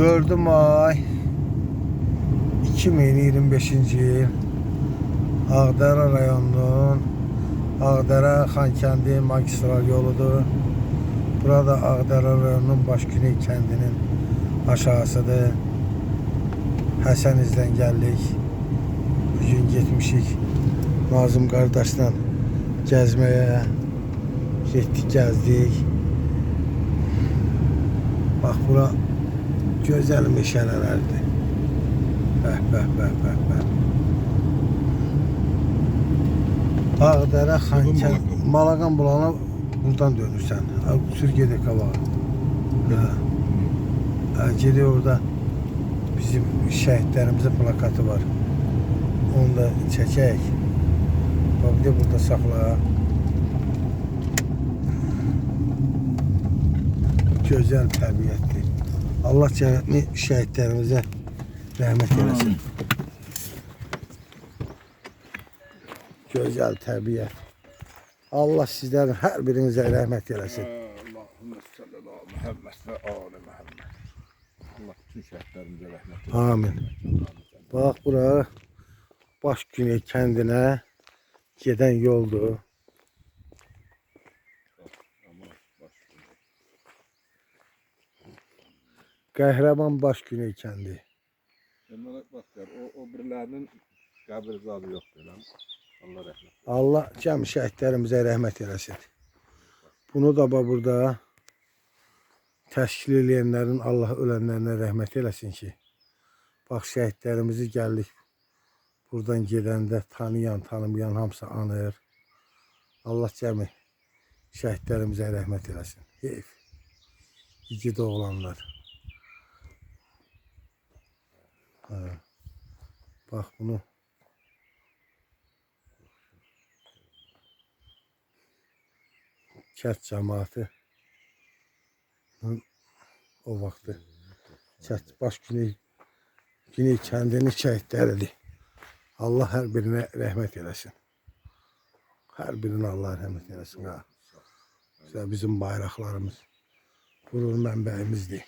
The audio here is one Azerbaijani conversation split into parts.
4 may 2025-ci il Ağdərə rayonunun Ağdərə-Xankəndi magistral yoludur. Burada Ağdərə rayonunun Başküney kəndinin aşağısıdır. Həsənizdən gəldik. Bugün getmişik Nazım qardaşla gəzməyə. Getdik, gəzdik. Bax, bura gözəl meşələrdir. Bəh, bəh, bəh, bəh, bəh. Ağdərə, Xankəndi, Malaqan bulağına buradan dönürsən. Sür gedək qabağa. Gedək orada bizim şəhidlərimizin plakatı var. Onu da çəkək. Bax, bir də burada saxla. Gözəl təbiətdir. Allah cəmi şəhidlərimizə rəhmət eləsin. Gözəl təbiət. Allah sizlərin hər birinizə rəhmət eləsin. Allahümme sallallahu Muhammed ve ali Muhammed. Allah bütün şəhidlərimizə rəhmət eləsin. Amin. Bax, bura Başküney kəndinə gedən yoldur. Qəhrəman Başküney kəndi. Onlara baxlar, o birilərinin qəbirzadı yoxdur lan. Allah rəhmət. Allah cəm şəhidlərimizə rəhmət eləsin. Bunu da burada təşkil edənlərin, Allah ölənlərinə rəhmət eləsin ki, bax, şəhidlərimizi gəldik. Buradan gedəndə tanıyan, tanımayan hamısı anır. Allah cəmi şəhidlərimizə rəhmət eləsin. Heyf. İgid oğlanlar. Bax, bunu kənd cəmaatı o vaxtı Başküney kəndinin şəhidləridir. Allah hər birinə rəhmət eləsin. Hər birinə Allah rəhmət eləsin. Bizim bayraqlarımız qürur mənbəyimizdir.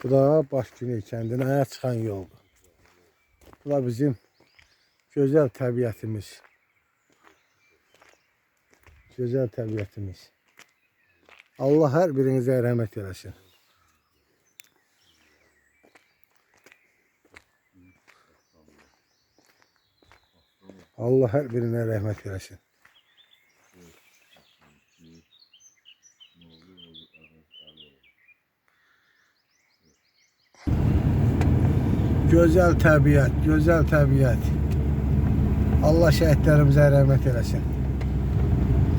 Bu da Başküney kəndinə çıxan yoldur. Bu da bizim gözəl təbiətimiz. Gözəl təbiətimiz. Allah hər birinizə rəhmət eləsin. Allah hər birinə rəhmət eləsin. Gözəl təbiət, gözəl təbiət. Allah şəhidlərimizə rəhmət eləsin.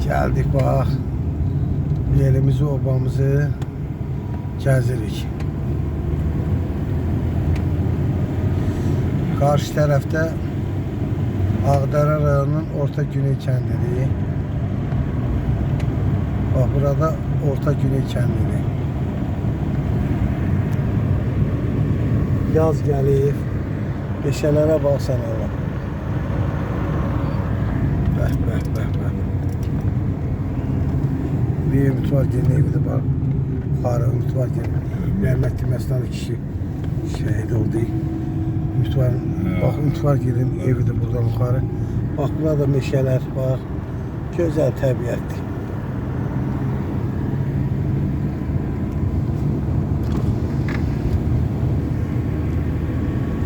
Gəldik, bax, yerimizi, obamızı gəzirik. Qarşı tərəfdə Ağdərə rayonunun Ortagüney kəndidir. Bax, burada Ortagüney kəndidir. Yaz gəlir, meşələrə baxsan Allah. Bəh, bəh, bəh, bəh. Bir ümid var gelin evidir, bax. Yuxarı ümid var gelin. Rəhmətli Məsnalı kişi şəhid oldu. Ümid var, bax, ümid var gelin evidir buradan yuxarı. Bax, burada meşələr, bax. Gözəl təbiətdir.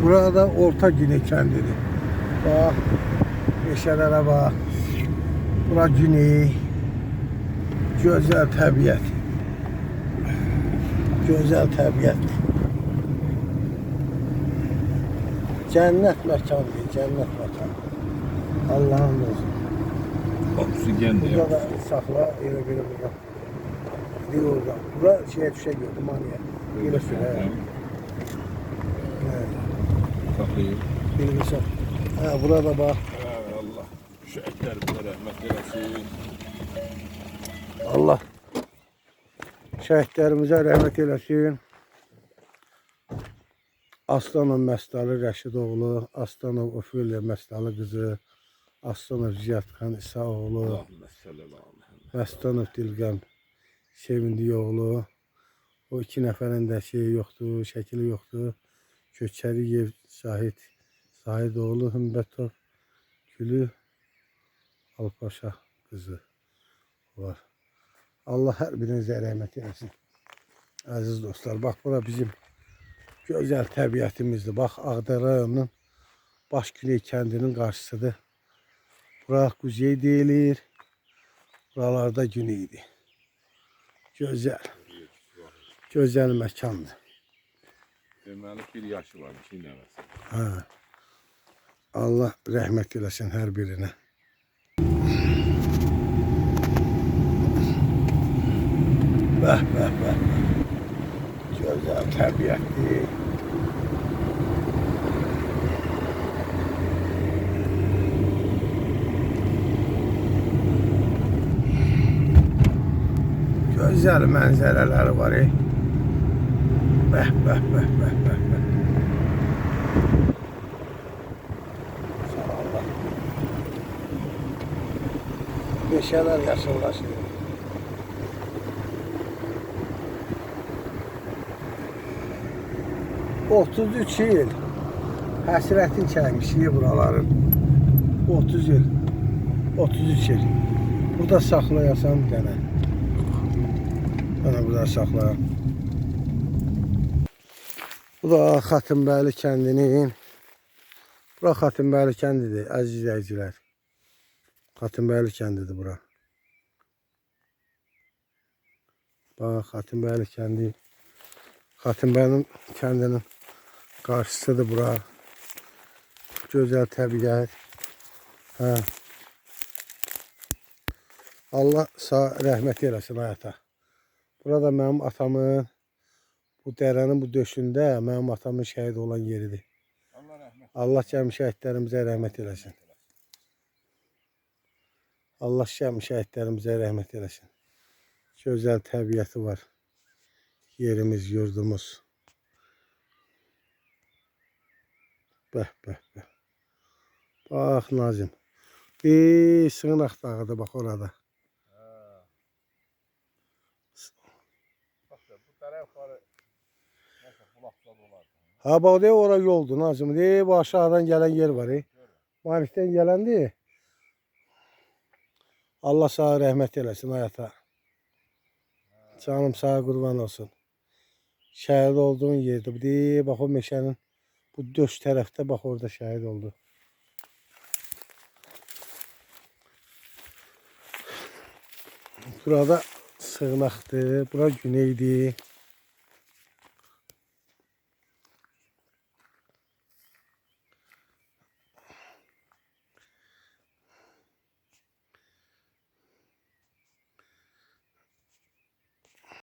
Burada Ortagüney kəndidir. Bax, meşələrə bax. Bura güney. Gözəl təbiət. Gözəl təbiət. Cənnət məkandır, cənnət məkanı. Allah'ın olsun. Oksigen de yok. Burada da saxla, elə belə burada. Bir orada. Bura şeye düşə gördüm, maniyə. Elə süre. Saklayayım. Bilgisi. Ha, burada bak. Allah şəhidlərimizə rəhmət eləsin. Allah şəhidlərimizə rəhmət eləsin. Aslanov Məstalı Rəşidoğlu, Aslanov Ofeliya Məstalı qızı, Aslanov Ziyadxan İsaoğlu, Məstanov Dilqəm Sevindi oğlu. O iki nəfərin də şeyi yoxdur, şəkili yoxdur. Köçəriyev Zahid oğlu Hümbətov, Gülü Alpaşa qızı var. Allah hər birinizə rəhmət eləsin. Əziz dostlar, bax bura bizim gözəl təbiətimizdir. Bax Ağdərə rayonunun Başgüley kəndinin qarşısıdır. Bura Quzey deyilir. Buralarda güneydir. Gözəl. Gözəl məkandır. Deməli bir yaşı var, 2 nəvəsi. Ha. Allah rəhmət eləsin hər birinə. Bəh, bəh, bəh. Gözəl təbiətdir. Gözəl mənzərələri var. Bəh, bəh, bəh, bəh, bəh, bəh. Sağ Allah. Meşələr yaşıllaşır. ...33 il həsrətin çəkmişik buraların. 30 il, 33 il. Burada saxlayasan gənə. Bana burada saxlayar. Bu da Xatınbəyli kəndinin. Bura Xatınbəyli kəndidir, əziz izləyicilər. Xatınbəyli kəndidir bura. Bax, Xatınbəyli kəndi. Xatınbəyli kəndinin qarşısıdır bura. Gözəl təbiət. Hə. Allah sağ rəhmət eləsin həyata. Burada mənim atamın, bu dərənin bu döşündə mənim atamın şəhid olan yeridir. Allah cəmi şəhidlərimizə rəhmət eləsin. Allah cəmi şəhidlərimizə rəhmət eləsin. Gözəl təbiəti var. Yerimiz, yurdumuz. Bəh, bəh, bəh. Bax Nazim. Sığınaq dağıdır bax orada. Ha bax de ora yoldur Nazım. Bu aşağıdan gələn yer var. Malikdən gələndir. Allah sağ rəhmət eləsin həyata. Canım sağ qurban olsun. Şəhid olduğun yerdir. Bax o meşənin bu döş tərəfdə bax orada şəhid oldu. Burada sığınaqdır. Bura güneydir.